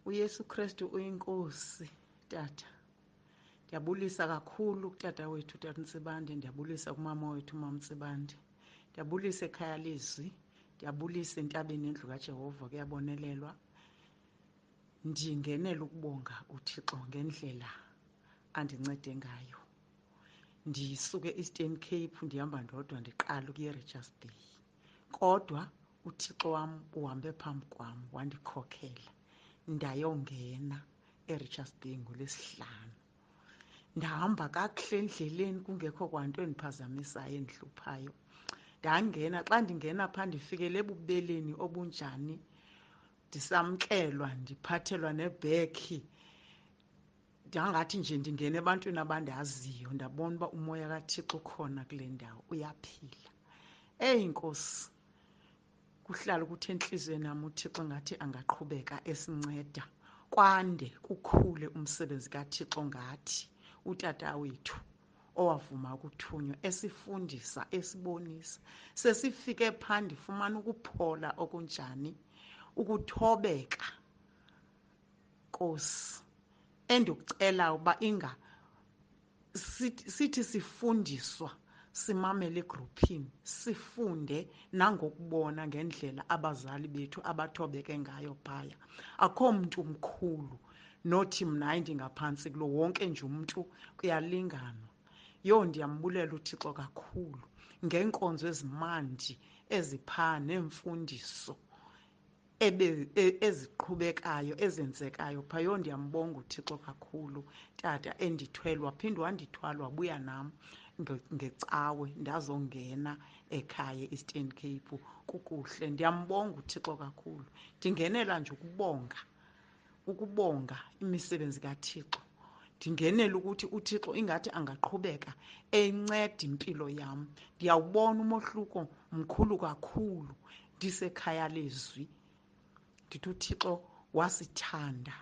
uYesu Kristu uyinkosi tata. Ndiyabulisa kakhulu kutata wethu uTata Ntsibande, ndiyabulisa kumama wethu uMama Ntsibande. Ndiyabulisa ekhaya lizwi, ndiyabulisa entabeni endlu kaJehova kuyabonelelwa. Ndingenela ukubonga uThixo ngendlela andincede ngayo. Ndisuke e-Eastern Cape ndihamba ndodwa ndiqala ukuya eRichards Bay. Kodwa uThixo wam uhambe phambi kwam wandikhokhela ndayongena eRichards Bay ngoLwesihlanu. Ndahamba kakuhle endleleni kungekho kwanto endiphazamisayo endihluphayo. Ndangena, xa ndingena phaa ndifikele ebubeleni obunjani, ndisamkelwa ndiphathelwa nebhekhi. Ndangathi nje ndingena ebantwini abandaziyo, ndabona uba umoya kaThixo ukhona kule ndawo, uyaphila. Nkosi, kuhlala ukuthi entliziyweni yam uThixo ngathi angaqhubeka esinceda kwande kukhule umsebenzi kaThixo ngathi utata wethu owavuma ukuthunywa, esifundisa, esibonisa. Sesifike phaa ndifumana ukuphola okunjani, ukuthobeka. Nkosi, endikucela uba sithi sifundiswa simamele egruphini, sifunde nangokubona ngendlela abazali bethu abathobeke ngayo phaya. Akho mntu mkhulu nothi mna hayi ndingaphantsi kulo, wonke nje umntu kuyalinganwa. Ndiyambulela uThixo kakhulu ngeenkonzo ezimandi eziphaa neemfundiso eziqhubekayo ezenzekayo phaa. Ndiyambonga uThixo kakhulu tata, endithwele waphinde wandithwala wabuya nam ngecawe ndazongena ekhaya e-Eastern Cape. Kukuhle, ndiyambonga uThixo kakhulu. Ndingenela nje ukubonga imisebenzi kaThixo. Ndingenela ukuthi uThixo ingathi angaqhubeka enceda impilo yam. Ndiyawubona umohluko mkhulu kakhulu ndisekhaya lizwi. Ndithi uThixo wasithanda,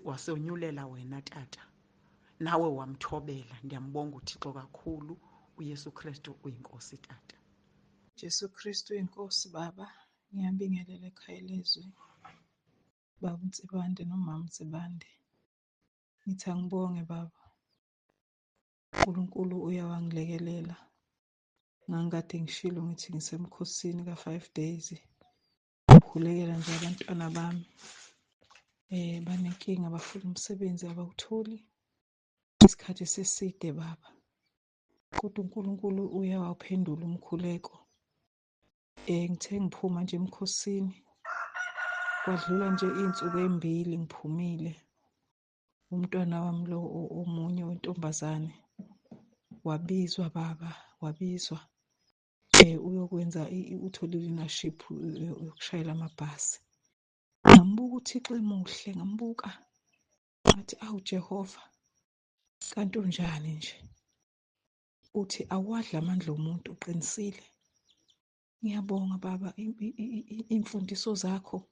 wasonyulela wena tata, nawe wamthobela. Ndiyambonga uThixo kakhulu. uYesu Kristu uyinkosi tata. Jesu Kristu inkosi baba, ngiyabingelela ekhaya lizwi, baba Ntsibande nomama Ntsibande. Ngithi angibonge baba, uNkulunkulu uyawangilekelela. Ngangikade ngishilo ngithi ngisemkhosini ka-5 days. Ukhulekela nje abantwana bami banenkinga, bafuna umsebenzi abawutholi isikhathi seside baba, kodwa uNkulunkulu uyawaphendula umkhuleko. Ngithe ngiphuma nje emkhosini, kwadlula nje iy'nsuku 2 ngiphumile. Umntwana wami lo omunye wentombazane wabizwa baba, wabizwa uyokwenza uthola i-learnership yokushayela amabhasi. Ngambuka uThixo emuhle, ngambuka ngathi awu Jehova, kanti unjani nje? Uthi awadla amandla omuntu, uqinisile. Ngiyabonga baba imfundiso zakho,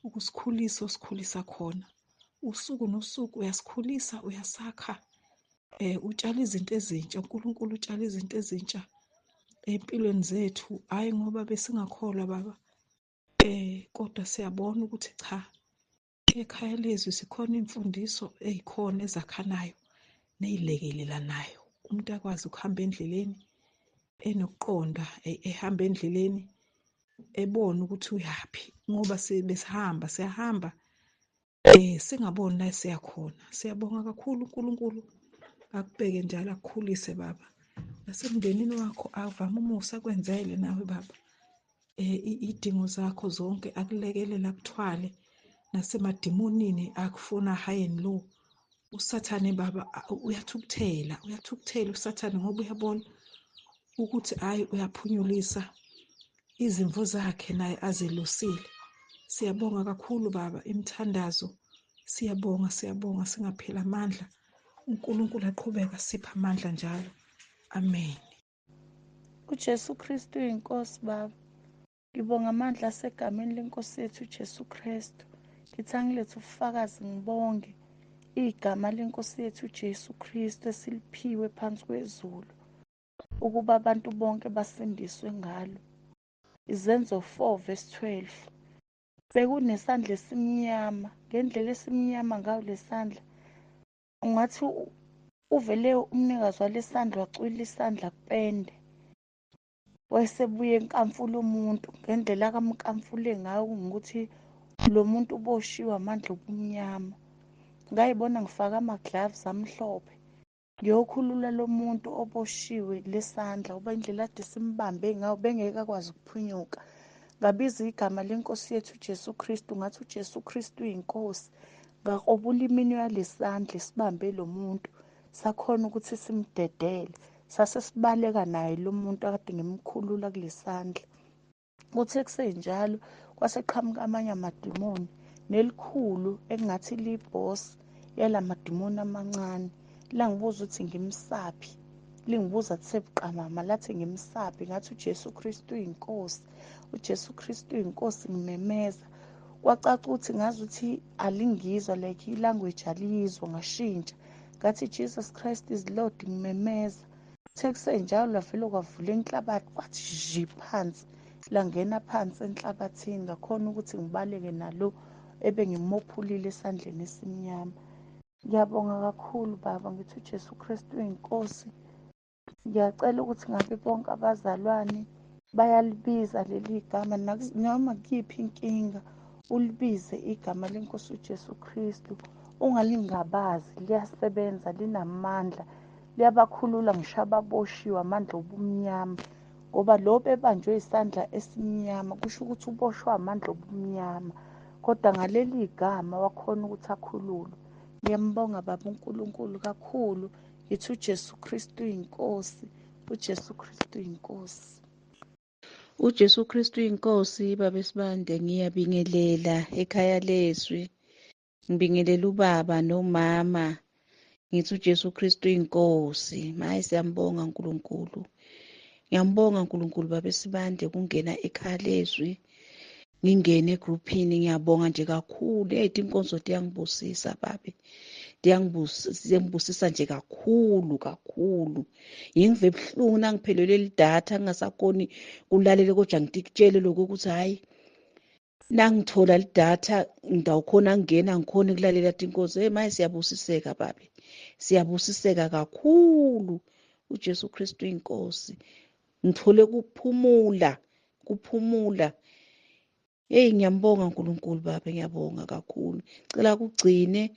ukusikhulisa osikhulisa khona. Usuku nosuku uyasikhulisa, uyasakha. Utshala izinto ezintsha, uNkulunkulu utshala izinto ezintsha empilweni zethu. Hhayi ngoba besingakholwa baba, kodwa siyabona ukuthi cha, ekhaya lizwi sikhona imfundiso ey'khona ezakhanayo ney'lekelelanayo. Umuntu akwazi ukuhamba endleleni enokuqonda, ehamba endleleni ebona ukuthi uyaphi, ngoba siyahamba singaboni la siyakhona. Siyabonga kakhulu uNkulunkulu, akubheke njalo akukhulise baba. Nasemndenini wakho avame umusa akwenzele nawe baba. Idingo zakho zonke akulekelela, akuthwale. Nasemadimonini akufuna high and low. USathane baba uyathukuthela uSathane, ngoba uyabona ukuthi hhayi uyaphunyulisa izimvo zakhe naye azelusile. Siyabonga kakhulu baba, imithandazo siyabonga singapheli amandla. uNkulunkulu aqhubeka sipha amandla njalo. Amen. uJesu Kristu inkosi baba. Ngibonga amandla asegameni lenkosi yethu uJesu Kristu. Ngithi angilethe ubufakazi ngibonge igama lenkosi yethu uJesu Kristu esiliphiwe phansi kwezulu, ukuba abantu bonke basindiswe ngalo. Izenzo 4:12. bekunesandla esimnyama. Ngendlela esimnyama ngayo lesandla, ungathi uvele umnikazi walesandla wacwila isandla kupende. Wayesebuye enkamfula umuntu ngendlela akamkamfule ngayo, ngukuthi lo muntu uboshiwe amandla obumnyama. Ngayibona ngifake ama-gloves amhlophe ngiyokhulula lo muntu oboshiwe lesandla, ngoba indlela ade simbambe ngayo bengeke akwazi ukuphunyuka. Ngabiza igama lenkosi yethu uJesu Kristu, ngathi uJesu Kristu uyinkosi. Ngakrobula iminwe yalesandla esibambe lo muntu, sakhona ukuthi simdedele. Sase sibaleka naye lo muntu akade ngimkhulula kulesandla. Kuthe kusenjalo kwaseqhamuka amanye amadimoni nelikhulu engathi libhosi yalamadimoni amancane. Langibuza ukuthi ngimsaphi, lingibuza kuthe buqamama lathi ngimsaphi. Ngathi uJesu Kristu uyinkosi, uJesu Kristu uyinkosi ngimemeza. Kwacaca ukuthi ngazi ukuthi alingizwa, like ilanguage aliyizwa, ngashintsha ngathi Jesus Christ is Lord ngimemeza. Kuthe kusenjalo lavele kwavula inhlabathi kwathi zhi phansi, langena phansi enhlabathini. Ngakhona ukuthi ngibaleke nalo ebengimophulile esandleni esimnyama. Ngiyabonga kakhulu Baba, ngithi uJesu Kristu uyinkosi. Ngiyacela ukuthi ngabe bonke abazalwane bayalibiza leli gama, noma kuyiphi inkinga ulibize igama lenkosi uJesu Kristu. Ungalingabazi, liyasebenza, linamandla, liyabakhulula ngisho ababoshiwe amandla obumnyama. Ngoba lo bebanjwe isandla esimnyama kusho ukuthi uboshwe amandla obumnyama, kodwa ngaleli gama wakhona ukuthi akhululwe. Ngiyambonga Baba uNkulunkulu kakhulu, ngithi uJesu Kristu uyinkosi, uJesu Kristu uyinkosi. uJesu Kristu inkosi. Baba Sibande, ngiyabingelela ekhaya lezwi, ngibingelela ubaba nomama, ngithi uJesu Kristu inkosi. Maye siyambonga uNkulunkulu, ngiyambonga uNkulunkulu Baba Sibande kungena ekhaya lezwi, ngingene egruphini. Ngiyabonga nje kakhulu, inkonzo diyangibusisa babe, diyangibusisa nje kakhulu. Yingive buhlungu nangiphelelwe lidatha ngingasakhoni kulalela, kodwa ngikutshele lokho ukuthi hayi, nangithola lidatha ngidawukhona ngena ngikhona ukulalela inkonzo. Hey maye siyabusiseka babe, siyabusiseka kakhulu. uJesu Kristu inkosi. Ngithole kuphumula. Hey ngiyambonga uNkulunkulu Baba, ngiyabonga kakhulu. Cela kugcine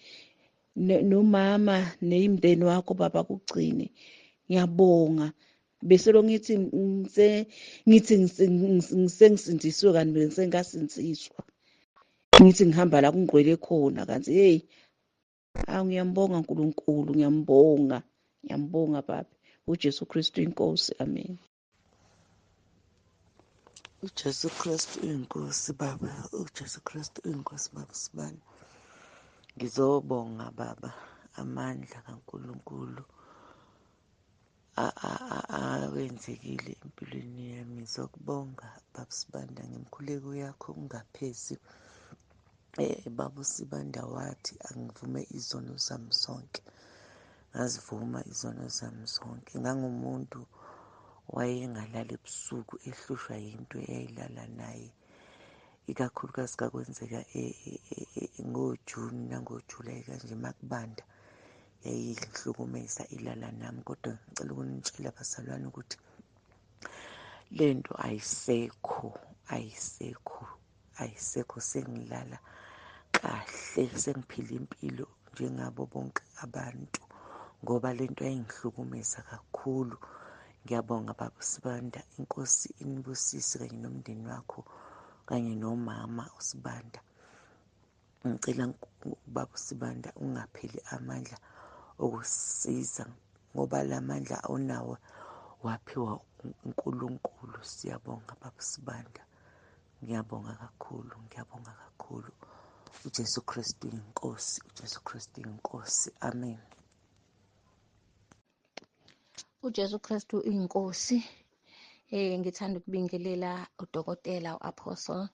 nomama nemndeni wakho Baba, kugcine. Ngiyabonga. Bese lo ngithi ngisengisindiswe kanti bengisengasinziswa. Ngithi ngihamba la kungqwele khona kanti hey, ngiyambonga uNkulunkulu, ngiyambonga Baba. uJesu Kristu inkosi. Amen. uJesu Kristu uyinkosi Baba, uJesu Kristu uyinkosi Baba Sibande. Ngizobonga Baba amandla kaNkulunkulu awenzekile empilweni yami. Ngizokubonga Baba Sibanda ngemkhuleko yakho ungaphezi. Baba Sibanda wathi angivume izono zami zonke, ngazivuma izono zami zonke. Ngangumuntu wayengalala ebusuku ehlushwa yinto eyayilala naye, ikakhulukazi kakwenzeka ngoJuni nangoJulayi kanje makubanda, yayihlukumeza ilala nami. Kodwa ngicela ukunitshela bazalwane ukuthi lento ayisekho, sengilala kahle, sengiphila impilo njengabo bonke abantu, ngoba lento yayingihlukumeza kakhulu. Ngiyabonga Baba Sibanda, inkosi inibusise kanye nomndeni wakho kanye nomama uSibanda. Ngicela Baba Sibanda ungapheli amandla okusiza, ngoba la mandla awunawo waphiwa uNkulunkulu. Siyabonga Baba Sibanda, ngiyabonga kakhulu. uJesu Kristu inkosi, uJesu Kristu inkosi. Amen. uJesu Kristu inkosi. Ngithanda ukubingelela udokotela u-Apostle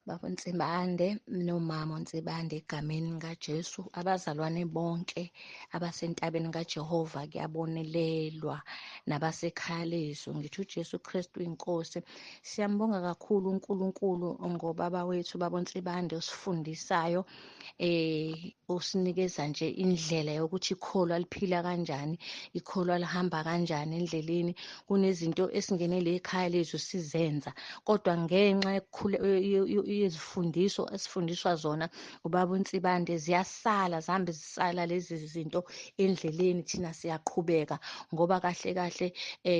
Baba Nsibande nomama Nsibande egameni kaJesu, abazalwane bonke abasentabeni kaJehova kuyabonelelwa nabasekhaya lethu. Ngithi uJesu Kristu inkosi. Siyambonga kakhulu uNkulunkulu ngobaba wethu Baba Nsibande osifundisayo usinikeza nje indlela yokuthi ikholwa liphila kanjani, ikholwa lihamba kanjani endleleni. Kunezinto esingenele ekhaya lethu sizenza, kodwa ngenxa yezifundiso esifundiswa zona ubaba uNsibande zihambe zisala lezi zinto endleleni. Thina siyaqhubeka ngoba kahle kahle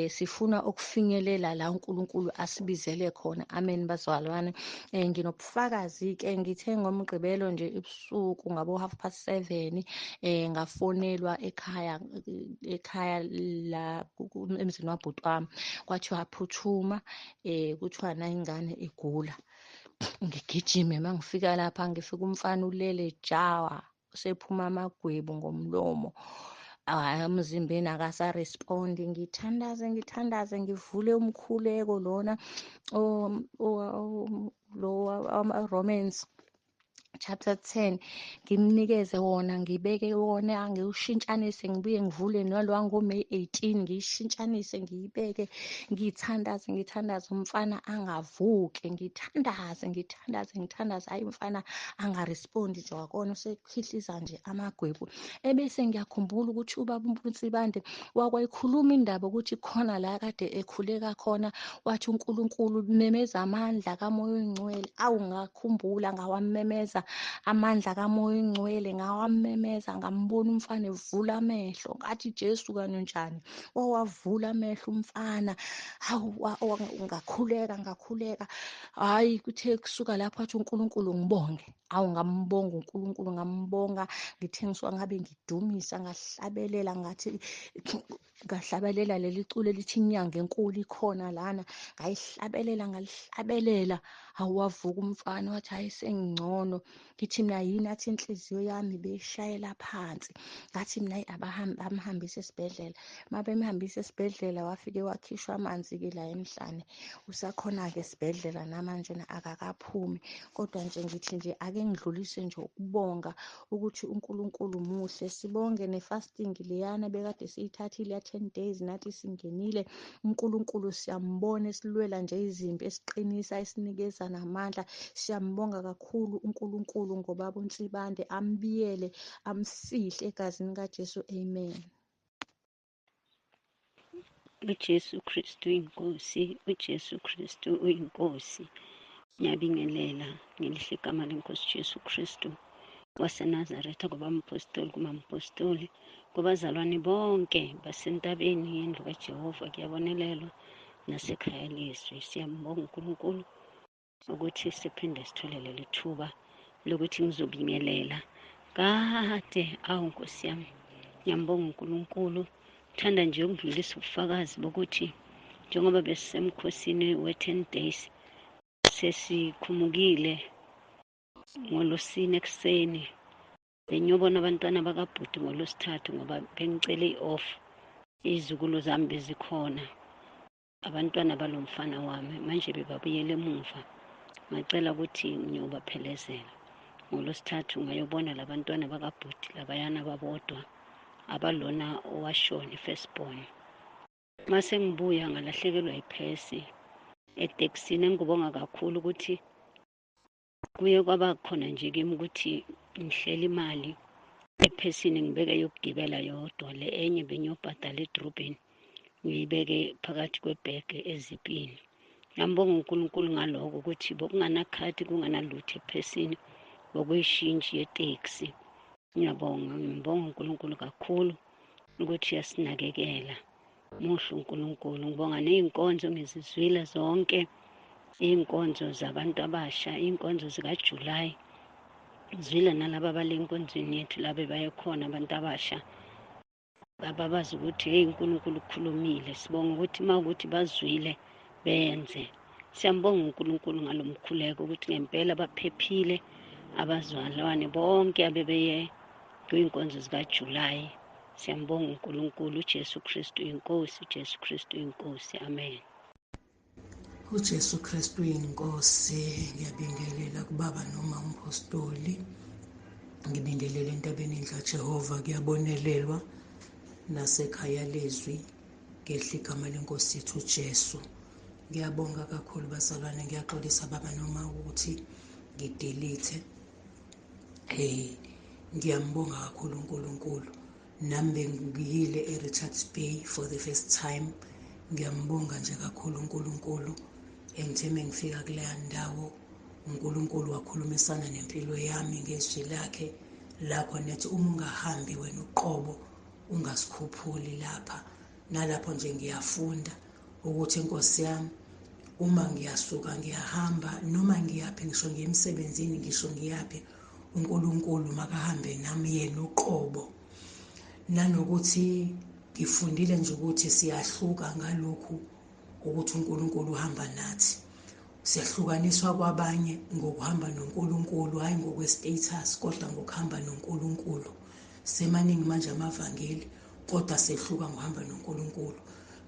sifuna ukufinyelela la uNkulunkulu asibizele khona. Amen bazalwane. Nginobufakazi ke, ngithe ngomgqibelo nje ebusuku ngabo 7:30 ngafonelwa ekhaya la emzini wabhuti wami, kwathiwa aphuthuma, kuthiwa na ingane igula. Ngigijime mangifika lapha, ngifika umfana ulele jawa, sephuma amagwebu ngomlomo, emzimbeni akasarespondi. Ngithandaze ngivule umkhuleko lona Romans chapter 10, ngimnikeze wona, ngibeke wona, ngiwushintshanise, ngibuye ngivule nalwango May 18, ngiyishintshanise, ngiyibeke, ngithandaze umfana angavuke, ngithandaze, hayi umfana angarespondi nje, wakona usekhihliza nje amagwebu. Ebese ngiyakhumbula ukuthi ubaba uNsibande wakwayikhuluma indaba ukuthi khona la kade ekhuleka khona, wathi uNkulunkulu memeza amandla kaMoya oNgcwele. Awu, ngakhumbula ngawamemeza amandla kaMoya oNgcwele, ngawamemeza, ngambona umfana evula amehlo, ngathi Jesu kanjani wawavula amehlo umfana. Hawu, ngakhuleka. Hayi, kuthe kusuka lapho athi uNkulunkulu ngibonge. Awu, ngambonga uNkulunkulu, ngambonga. Ngithe ngisuka ngabe ngidumisa, ngahlabelela, ngahlabelela leli culo elithi inyanga enkulu ikhona lana, ngalihlabelela. Hawu, wavuka umfana wathi hayi sengingcono. Ngithi mina yini, athi inhliziyo yami beyishayela phansi. Ngathi mina bamhambise esibhedlela. Mabemhambise esibhedlela wafike wakhishwa amanzi-ke la emhlane. Usakhona-ke esibhedlela namanje akakaphumi. Kodwa nje ngithi nje ake ngidlulise nje ukubonga ukuthi uNkulunkulu muhle. Sibonge ne-fasting leyana bekade siyithathile ya 10 days, nathi singenile. uNkulunkulu siyambona, esilwela nje izimpi, esiqinisa, esinikeza namandla. Siyambonga kakhulu uNkulunkulu ngobaba uNsibande, ambiyele, amfihle egazini kaJesu. Amen. uJesu Kristu inkosi, uJesu Kristu uyinkosi. Ngiyabingelela ngelihle igama lenkosi Jesu Kristu waseNazaretha, kubapostoli, kumampostoli, kubazalwane bonke basentabeni yendlu kaJehova kuyabonelelwa nasekhaya lethu. Siyambonga uNkulunkulu ukuthi siphinde sithole leli thuba lokuthi ngizobingelela kade. Awu Nkosi yami, ngiyambonga uNkulunkulu. Thanda nje ukudlulisa ubufakazi bokuthi njengoba besisemkhosini we-10 days, sesikhumukile ngoLosine ekuseni. Bengiyobona abantwana bakabhuti ngoLosithathu ngoba bengicele i-off, izizukulu zami bezikhona, abantwana balo mfana wami manje bebabuyele emuva. Ngacela ukuthi ngiyobaphelezela ngoLosithathu, ngayobona labantwana bakabhuti labayana babodwa abalona owashona firstborn. Mase ngibuya ngalahlekelwa iphesi etekisini. Engibonga kakhulu ukuthi kuye kwaba khona nje kimi ukuthi ngihlela imali ephesini ngibeke yokugibela yodwa, le enye bengiyobhadala edrobheni ngiyibeke phakathi kwebhege ezipini. Ngiyambonga uNkulunkulu ngaloko ukuthi bokunganakhadi, kunganalutho ephesini, bokuyishintshi yeteksi. Ngiyabonga, ngimbonga uNkulunkulu kakhulu ukuthi yasinakekela. Muhle uNkulunkulu. Ngibonga ney'nkonzo ngizizwile zonke, iy'nkonzo zabantu abasha, iy'nkonzo zikaJulayi. Ngizwile nalaba abale enkonzweni yethu labe bayekhona abantu abasha ababazi ukuthi hey, uNkulunkulu ukhulumile. Sibonga ukuthi mawukuthi bazwile beyenze. Siyambonga uNkulunkulu ngalo mkhuleko ukuthi ngempela baphephile abazalwane bonke abebeye kwiy'nkonzo zikaJulayi. Siyambonga uNkulunkulu. uJesu Kristu inkosi, uJesu Kristu inkosi. Amen. uJesu Kristu uyinkosi. Ngiyabingelela kubaba noma umpostoli. Ngibingelela entabeni indla Jehova kuyabonelelwa nasekhaya lezwi ngehla igama lenkosi yethu uJesu. Ngiyabonga kakhulu bazalwane, ngiyaxolisa baba noma ukuthi ngidelete. Ngiyambonga kakhulu uNkulunkulu. Nami bengiyile eRichards Bay for the first time. Ngiyambonga nje kakhulu uNkulunkulu. Engithe mengifika kuleya ndawo uNkulunkulu wakhulumisana nempilo yami ngezwi lakhe lakho nethi uma ungahambi wena uqobo ungasikhuphuli lapha. Nalapho nje ngiyafunda ukuthi inkosi yami uma ngiyasuka ngiyahamba noma ngiyaphi, ngisho ngiyemsebenzini, ngisho ngiyaphi, uNkulunkulu makahambe nami yena uqobo. Nanokuthi ngifundile nje ukuthi siyahluka ngalokhu ukuthi uNkulunkulu uhamba nathi. Siyahlukaniswa kwabanye ngokuhamba noNkulunkulu, hhayi ngokwestatus, kodwa ngokuhamba noNkulunkulu. Semaningi manje amavangeli, kodwa sehluka ngokuhamba noNkulunkulu.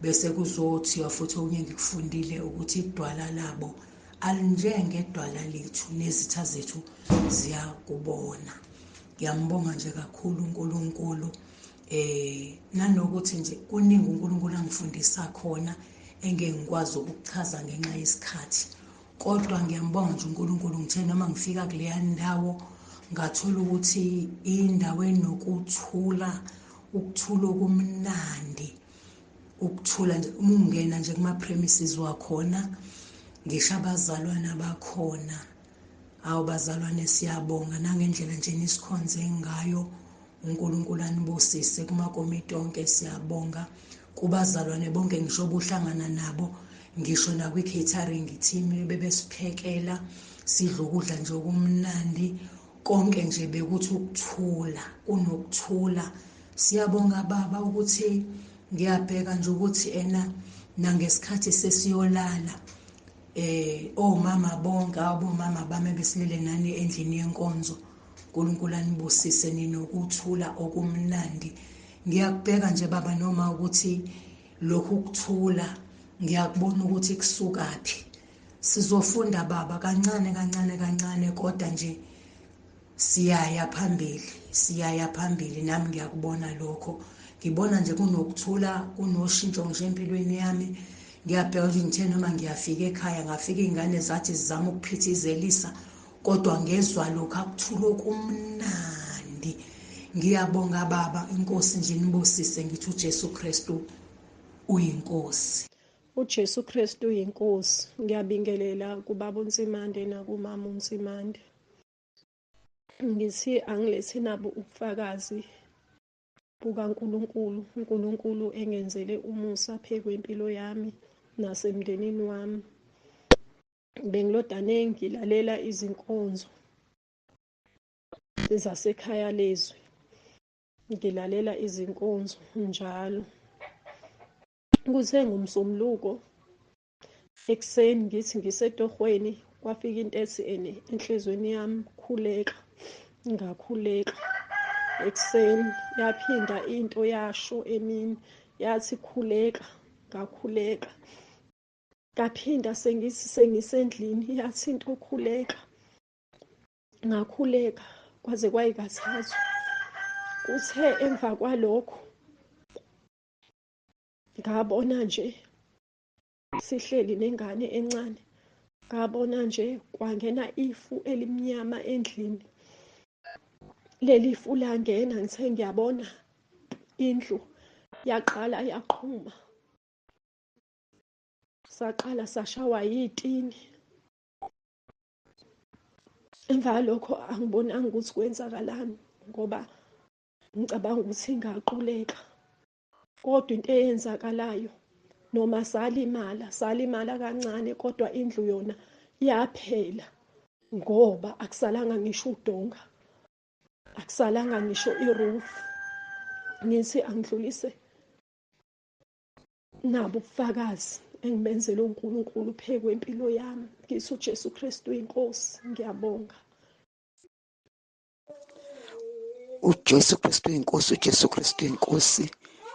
Bese kuzothiwa futhi okunye ngikufundile ukuthi idwala labo alinjengedwala lethu, nezitha zethu ziyakubona. Ngiyambonga nje kakhulu uNkulunkulu. Nanokuthi nje kuningi uNkulunkulu angifundisa khona engeke ngikwazi ukuchaza ngenxa yesikhathi. Kodwa ngiyambonga nje uNkulunkulu, ngithe noma ngifika kuleya ndawo ngathola ukuthi indawo enokuthula, ukuthula okumnandi, ukuthula nje uma ungena nje kuma-premises wakhona, ngisho abazalwane bakhona. Awu bazalwane, siyabonga nangendlela nje nisikhonze ngayo. uNkulunkulu anibusise kumakomiti onke, siyabonga kubazalwane bonke ngisho obuhlangana nabo, ngisho nakwi-catering team bebesiphekela sidle ukudla nje okumnandi. Konke nje bekuthi ukuthula, kunokuthula. Siyabonga baba ukuthi ngiyabheka nje ukuthi nangesikhathi sesiyolala omama bonke, abomama bami besilele nani endlini yenkonzo, uNkulunkulu anibusise ninokuthula okumnandi. Ngiyakubheka nje baba noma ukuthi lokhu kuthula ngiyakubona ukuthi kusukaphi. Sizofunda baba kancane kancane kancane, kodwa nje siyaya phambili. Nami ngiyakubona lokho, ngibona nje kunokuthula, kunoshintsho nje empilweni yami. Ngiyabheka nje ngithe noma ngiyafika ekhaya, ngafika iy'ngane zathi zizama ukuphithizelisa, kodwa ngezwa lokhu akuthula okumnandi. Ngiyabonga baba, inkosi nje nibusise, ngithi uJesu Kristu uyinkosi. uJesu Kristu uyinkosi. Ngiyabingelela kubaba uNtsimande nakumama uNtsimande. Ngithi angilethe nabo ubufakazi bukaNkulunkulu, uNkulunkulu engenzele umusa phezu kwempilo yami nasemndenini wami. Bengilodane ngilalela izinkonzo zasekhaya lezwi, ngilalela izinkonzo njalo. Kuthe ngomsombuluko ekuseni ngithi ngisetohweni, kwafika into ethi enhlizweni yami khuleka, ngakhuleka. Ekuseni yaphinda into yasho emini, yathi khuleka, ngakhuleka. Ngaphinda sengisendlini, yathi into khuleka, ngakhuleka, kwaze kwayikathathu. Kuthe emva kwalokho ngabona nje sihleli nengane encane, ngabona nje kwangena ifu elimnyama endlini. Leli fu langena, ngithe ngiyabona indlu yaqala yaqhuma, saqala sashawa yitini. Emva lokho angibonanga ukuthi kwenzakalani, ngoba ngicabanga ukuthi ngaquleka. Kodwa into eyenzakalayo, noma salimala kancane, kodwa indlu yona yaphela, ngoba akusalanga ngisho udonga, akusalanga ngisho i-roof. Ngithi angidlulise nabo ubufakazi engibenzele uNkulunkulu phezu kwempilo yami. Ngithi uJesu Kristu uyinkosi. Ngiyabonga. uJesu Kristu inkosi, uJesu Kristu inkosi.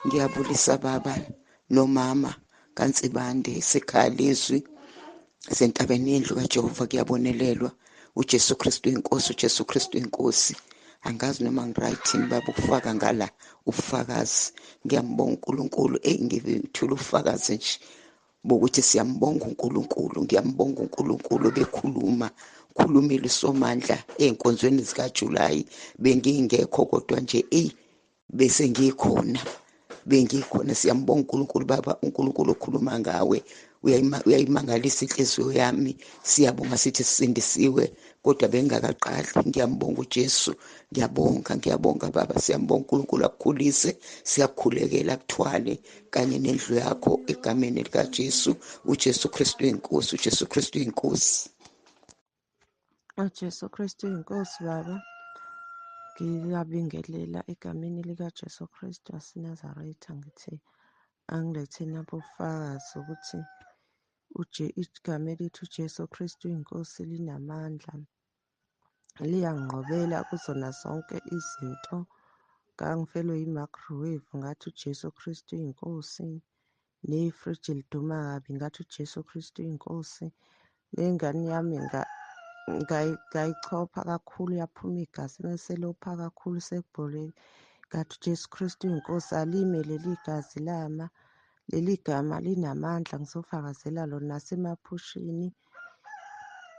Ngiyabulisa baba nomama kaNtsibande, esekhaya lezwi. sentabeni yendlu kaJehova kuyabonelelwa. uJesu Kristu inkosi, uJesu Kristu inkosi. Angazi noma ngirightini baba ukufaka ngala ubufakazi. Ngiyambonga uNkulunkulu ngithula ubufakazi nje bokuthi siyambonga uNkulunkulu. Ngiyambonga uNkulunkulu khulumile uSomandla ey'nkonzweni zikaJulayi bengingekho kodwa nje bese ngikhona. Siyambonga uNkulunkulu baba, uNkulunkulu okhuluma ngawe uyayimangalisa inhliziyo yami. Siyabonga sithi sisindisiwe kodwa bengakaqali. Ngiyambonga uJesu, ngiyabonga baba, siyambonga uNkulunkulu akukhulise, siyakukhulekela kuthwale kanye nendlu yakho egameni likaJesu. uJesu Kristu inkosi, uJesu Kristu inkosi. uJesu Kristu inkosi baba, ngiyabingelela egameni likaJesu Kristu waseNazaretha. Ngithi angiletheni ubufakazi ukuthi igama elithi uJesu Kristu inkosi linamandla, liyanginqobela kuzona zonke izinto. Ngangifelwe yi-microwave ngathi uJesu Kristu inkosi, nefriji liduma kabi ngathi uJesu Kristu inkosi. Nengane yami ngayichopha kakhulu, yaphuma igazi meselopha kakhulu sekubholeni, ngathi uJesu Kristu inkosi. Alime leli gazi lama, leli gama linamandla, ngizofakazela lona nasemaphushini.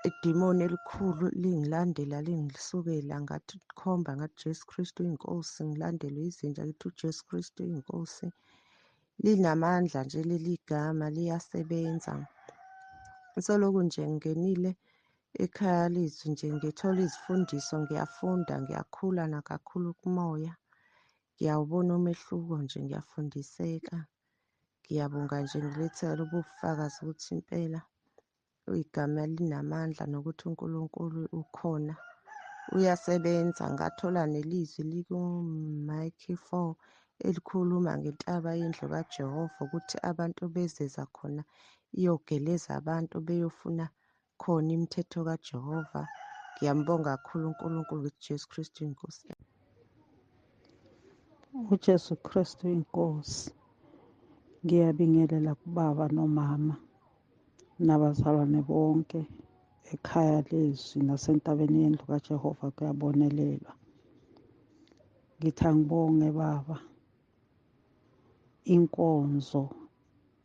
Idimoni elikhulu lingilandela lingisukela, ngathi khomba ngathi Jesu Kristu inkosi, ngilandelwe izinja lithi uJesu Kristu inkosi. Linamandla nje leli gama, liyasebenza. Soloku nje ngingenile ekhaya lizwi nje ngithola izifundiso, ngiyafunda, ngiyakhula nakakhulu kumoya. Ngiyawubona umehluko nje, ngiyafundiseka. Ngiyabonga nje, ngilethela ubufakazi ukuthi impela igama linamandla nokuthi uNkulunkulu ukhona, uyasebenza. Ngathola nelizwi liku-Micah 4 elikhuluma ngentaba yendlu kaJehova ukuthi abantu bezeza khona iyogeleza abantu beyofuna khona imithetho kaJehova. Ngiyambonga kakhulu uNkulunkulu ukuthi Jesu Kristu inkosi. uJesu Kristu inkosi. Ngiyabingelela kubaba nomama nabazalwane bonke ekhaya lezwi nasentabeni yendlu kaJehova kuyabonelelwa. Ngithi angibonge baba inkonzo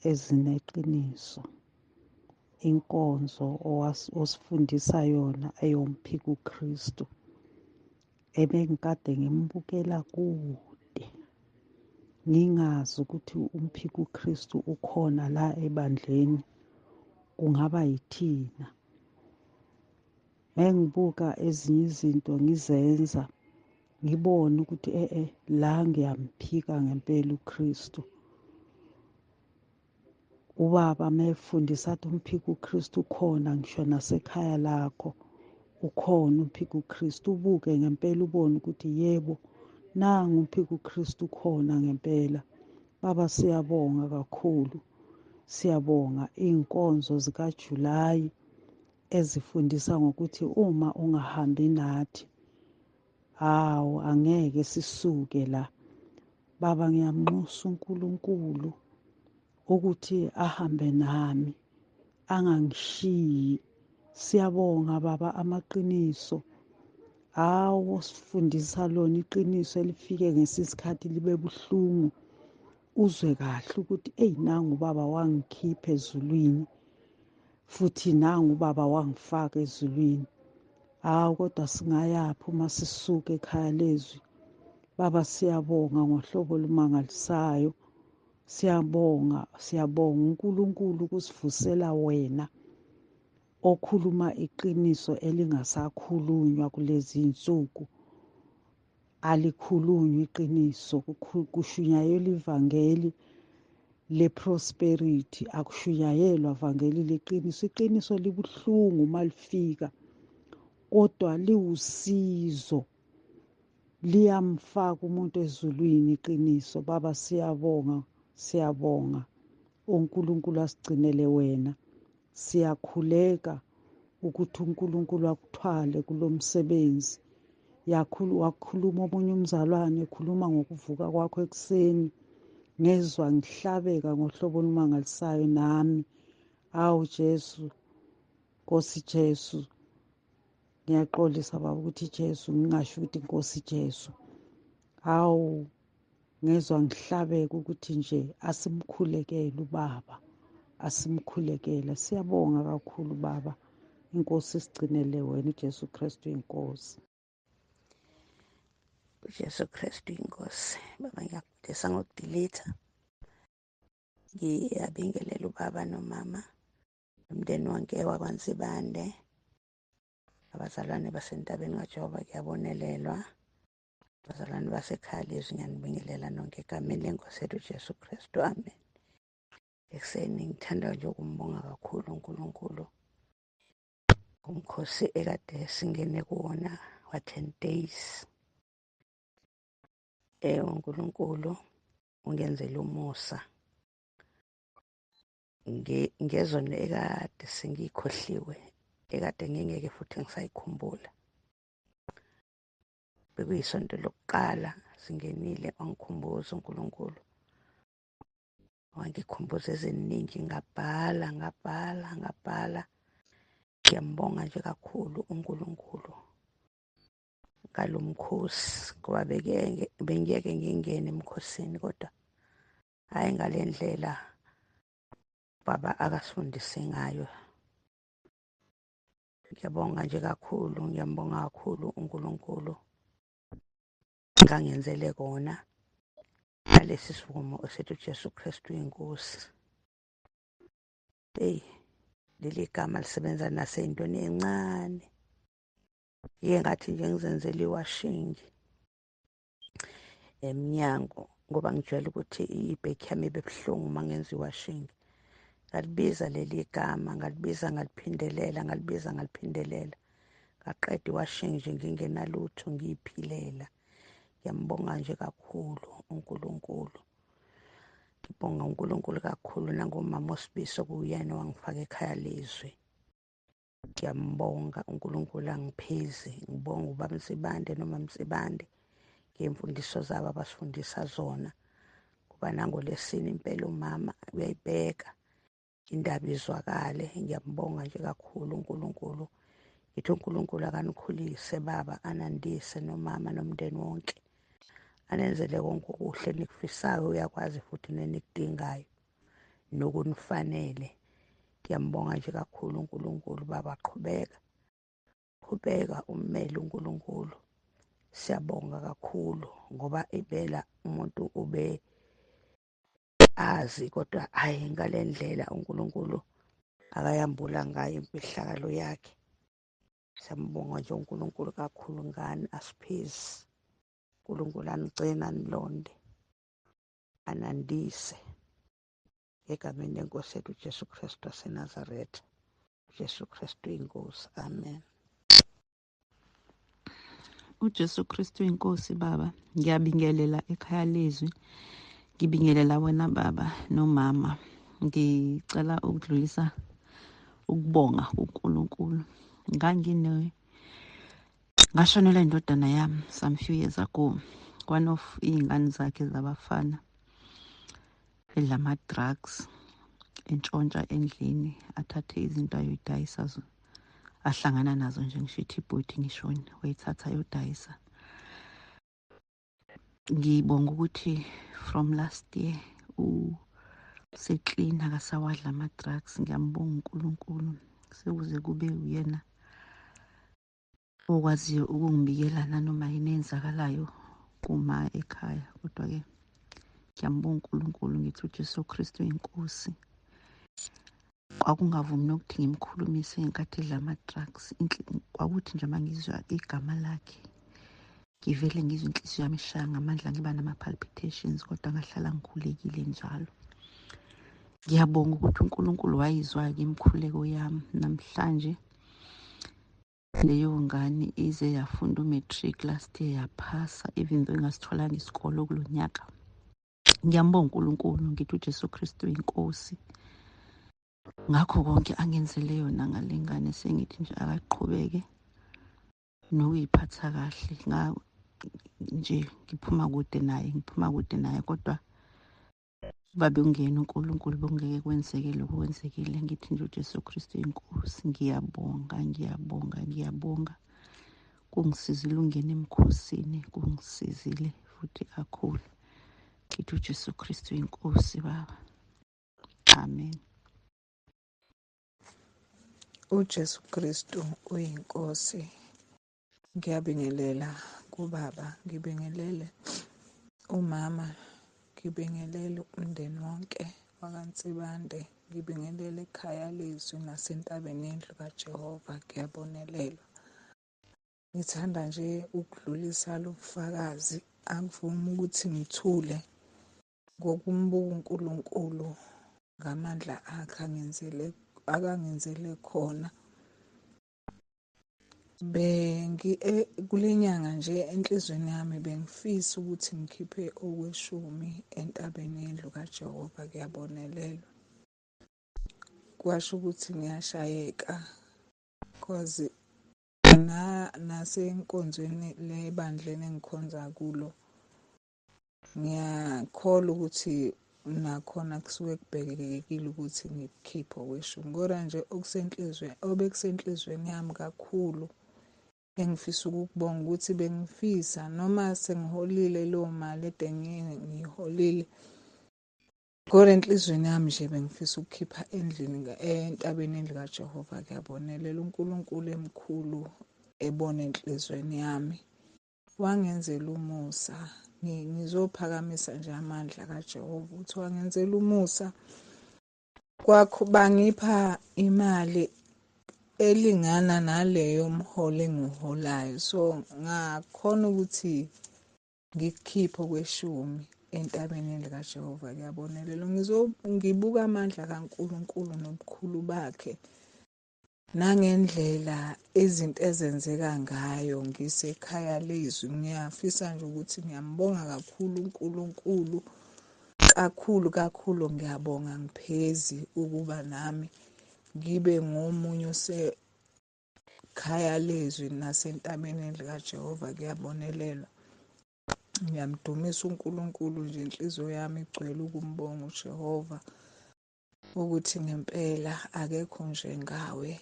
ezineqiniso, inkonzo osifundisa yona eyomphika uKristu ebengikade ngimbukela kude ngingazi ukuthi umphika uKristu ukhona la ebandleni, kungaba yithina. Mengibuka ezinye izinto ngizenza ngibone ukuthi la ngiyamphika ngempela uKristu. Ubaba mefundisa athi umphika uKristu ukhona ngisho nasekhaya lakho ukhona umphika uKristu. Ubuke ngempela ubone ukuthi yebo nangu umphika uKristu ukhona ngempela. Baba siyabonga kakhulu, siyabonga iy'nkonzo zikaJulayi ezifundisa ngokuthi uma ungahambi nathi, hawu angeke sisuke la. Baba ngiyamnxusa uNkulunkulu ukuthi ahambe nami, angangishiyi. Siyabonga baba amaqiniso, hawu sifundisa lona iqiniso elifike ngesisikhathi libe buhlungu. Uzwe kahle ukuthi nangu ubaba wangikhipha ezulwini futhi nangu ubaba wangifaka ezulwini. Hawu kodwa singayaphi uma sisuka ekhaya lezwi. Baba siyabonga ngohlobo olumangalisayo. Siyabonga uNkulunkulu ukusivusela wena okhuluma iqiniso elingasakhulunywa kulezi insuku. Alikhulunywa iqiniso, kushunyayelwa ivangeli le-prosperity, akushunyayelwa ivangeli leqiniso. Iqiniso libuhlungu uma lifika kodwa liwusizo, liyamfaka umuntu ezulwini iqiniso. Baba siyabonga uNkulunkulu asigcinele wena. Siyakhuleka ukuthi uNkulunkulu akuthwale kulo msebenzi. Wakhuluma omunye umzalwane ekhuluma ngokuvuka kwakho ekuseni, ngezwa ngihlabeka ngohlobo olumangalisayo nami. Hawu Jesu, Nkosi Jesu, ngiyaxolisa baba ukuthi Jesu ngingasho ukuthi Nkosi Jesu. Hawu, ngezwa ngihlabeka ukuthi nje asimkhulekele ubaba, asimkhulekele. Siyabonga kakhulu baba, inkosi isigcinele wena uJesu Kristu inkosi. uJesu Kristu inkosi. Baba ngiyakudisa ngokudilitha. Ngiyabingelela ubaba nomama nomndeni wonke wakwaNsibande, abazalwane basentabeni kaJehova kuyabonelelwa, abazalwane basekhaya lizwi ngiyanibingelela nonke egameni lenkosi yethu uJesu Kristu, amen. Ekuseni ngithanda nje ukumbonga kakhulu uNkulunkulu ngomkhosi ekade singene kuwona wa-10 days. uNkulunkulu ungenzele umusa ngezono ekade sengiyikhohliwe, ekade ngingeke futhi ngisayikhumbula. Bekuyisonto lokuqala singenile, wangikhumbuza uNkulunkulu, wangikhumbuza eziningi, ngabhala. Ngiyambonga nje kakhulu uNkulunkulu ngalo mkhosi, ngoba bengiyeke ngingene emkhosini, kodwa hhayi ngale ndlela baba akasifundise ngayo. Ngiyabonga nje kakhulu, ngiyambonga kakhulu uNkulunkulu ngangenzele kona ngalesi sivumo esethu uJesu Kristu inkosi. Leli gama lisebenza nasey'ntweni ey'ncane. Yike ngathi nje ngizenzela iwashingi emnyango, ngoba ngijwayele ukuthi ibhekhi yami ibe buhlungu uma ngenza iwashingi. Ngalibiza leli gama, ngaliphindelela. Ngaqeda iwashingi nje ngingenalutho, ngiyiphilela. Ngiyambonga nje kakhulu uNkulunkulu. Ngibonga uNkulunkulu kakhulu nangomama uSibiso, kuyena owangifaka ekhaya lizwi. Ngiyambonga uNkulunkulu angiphezi. Ngibonga ubaba Msibande noma Msibande ngey'mfundiso zabo abasifundisa zona. Kuba nangoLwesine impela umama uyayibheka indaba izwakale. Ngiyambonga nje kakhulu uNkulunkulu. Ngithi uNkulunkulu akanikhulise baba, anandise nomama nomndeni wonke, anenzele konke okuhle enikufisayo. Uyakwazi futhi nenikudingayo nokunifanele. Ngiyambonga nje kakhulu uNkulunkulu baba, qhubeka ummeli uNkulunkulu. Siyabonga kakhulu ngoba impela umuntu ube azi, kodwa hhayi ngale ndlela uNkulunkulu akayambula ngayo imfihlakalo yakhe. Siyambonga nje uNkulunkulu kakhulu ngani, asiphezi. uNkulunkulu anigcine, anilonde, anandise egameni lenkosi yethu uJesu Kristu waseNazaretha. uJesu Kristu inkosi, amen. uJesu Kristu inkosi baba, ngiyabingelela ekhaya lizwi, ngibingelela wena baba nomama. Ngicela ukudlulisa ukubonga uNkulunkulu. Ngashonelwa indodana yami some few years ago. One of iy'ngane zakhe zabafana edla ama-drugs, entshontsha endlini, athathe izinto ayoyidayisa, ahlangana nazo nje, ngisho i-T-body ngishoni wayithatha ayodayisa. Ngibonga ukuthi from last year useklini, akasawadla ama-drugs. Ngiyambonga uNkulunkulu, sekuze kube uyena okwaziyo ukungibikela nanoma yini eyenzakalayo kuma ekhaya. Kodwa-ke ngiyambonga uNkulunkulu, ngithi uJesu Kristu inkosi. Kwakungavumi nokuthi ngimkhulumise ngenkathi edla ama-drugs. Kwakuthi nje uma ngizwa igama lakhe ngivele ngizwe inhliziyo yami ishaya ngamandla, ngiba nama-palpitations, kodwa ngahlala ngikhulekile njalo. Ngiyabonga ukuthi uNkulunkulu wayizwa-ke imikhuleko yami. Namhlanje leyo ngane ize yafunda umatric last year, yaphasa, even though ingasitholanga isikolo kulo nyaka. Ngiyambonga uNkulunkulu, ngithi uJesu Kristu inkosi ngakho konke angenzele yona ngale ngane. Sengithi nje akaqhubeke nokuyiphatha kahle. Nje ngiphuma kude naye, kodwa babe ungena uNkulunkulu bekungeke kwenzeke lokhu kwenzekile. Ngithi nje uJesu Kristu inkosi, ngiyabonga. Kungisizile ungena emkhosini, kungisizile futhi kakhulu. Ngithi uJesu Kristu inkosi Baba. Amen. uJesu Kristu uyinkosi. Ngiyabingelela kuBaba, ngibingelele umama, ngibingelele umndeni wonke wakaNsibande, ngibingelele ekhaya lezwi nasentabeni yendlu kaJehova. Ngiyabonelelwa. Ngithanda nje ukudlulisa lobufakazi. Angivumi ukuthi ngithule ngokumbuka uNkulunkulu ngamandla akhe akangenzele khona. Kule nyanga nje enhlizweni yami bengifisa ukuthi ngikhiphe okweshumi entabeni yendlu kaJehova. Kuyabonelelwa. Kwasho ukuthi ngiyashayeka cause nasenkonzweni lebandleni engikhonza kulo ngiyakholwa ukuthi nakhona kusuke kubhekekile ukuthi ngikukhiphe okweshumi. Kodwa nje obekusenhlizweni yami kakhulu engifisa ukukubonga ukuthi bengifisa noma sengiholile leyo mali ede ngiyiholile, kodwa enhlizweni yami nje bengifisa ukukhipha entabeni yendlu kaJehova. Kuyabonelela uNkulunkulu emkhulu ebona enhlizweni yami. Wangenzela umusa. Ngizophakamisa nje amandla kaJehova ukuthi wangenzela umusa. Kwakho bangipha imali elingana naleyo mholo engiwuholayo. So ngakhona ukuthi ngikukhiphe okweshumi entabeni yendlu kaJehova. Kuyabonelela. Ngibuka amandla kaNkulunkulu nobukhulu bakhe nangendlela izinto ezenzeka ngayo ngisekhaya lezwi. Ngiyafisa nje ukuthi ngiyambonga kakhulu uNkulunkulu. Kakhulu ngiyabonga, ngiphezi ukuba nami ngibe ngomunye osekhaya lezwi nasentabeni yendlu kaJehova. Kuyabonelelwa. Ngiyamdumisa uNkulunkulu nje, inhliziyo yami igcwele ukumbonga uJehova ukuthi ngempela akekho njengawe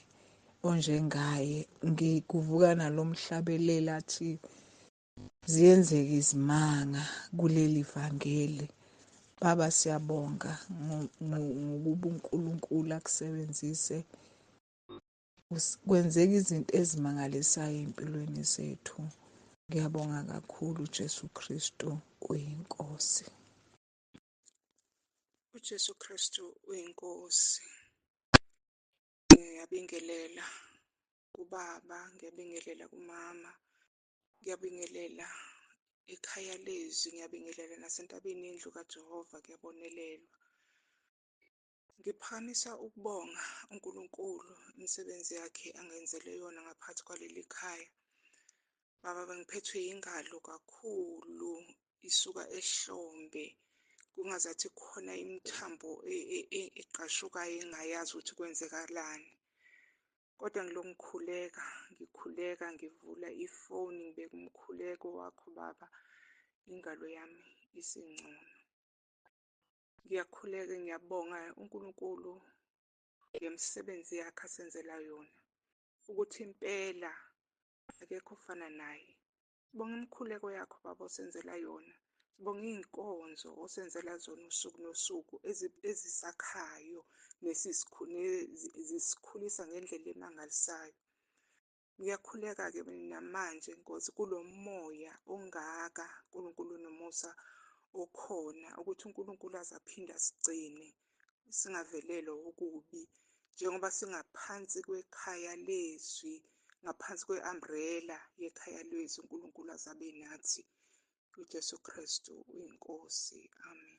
onjengaye. Kuvuka nalomhlabeleli athi ziyenzeka izimanga kuleli vangeli. Baba, siyabonga ngokuba uNkulunkulu akusebenzise kwenzeka izinto ezimangalisayo empilweni zethu. Ngiyabonga kakhulu. uJesu Kristu uyinkosi. uJesu Kristu uyinkosi. Ngiyabingelela kuBaba, ngiyabingelela kumama, ngiyabingelela ekhaya lezwi, ngiyabingelela nasentabeni yendlu kaJehova. Kuyabonelelwa. Ngiphakamisa ukubonga uNkulunkulu imisebenzi yakhe angenzele yona ngaphansi kwaleli khaya. Baba, bengiphethwe ingalo kakhulu isuka ehlombe, kungazathi khona imithambo eqashukayo engayazi ukuthi kwenzekalani. Kodwa ngikhuleka ngivula ifoni ngibeka umkhuleko wakho Baba, ingalo yami isingcono. Ngiyakhuleka, ngiyabonga uNkulunkulu ngemisebenzi yakhe asenzela yona, ukuthi impela akekho ofana naye. Sibonga imikhuleko yakho Baba osenzela yona. Sibonga iy'nkonzo osenzela zona usuku nosuku ezisakhayo zisikhulisa ngendlela emangalisayo. Ngiyakhuleka-ke namanje Nkosi kulo moya ongaka uNkulunkulu nomusa okhona, ukuthi uNkulunkulu aze aphinde asigcine singavelelwa ukubi, njengoba singaphansi kwekhaya lezwi, ngaphansi kwe-umbrella yekhaya lezwi. uNkulunkulu azabe nathi. uJesu Kristu uyinkosi. Amen.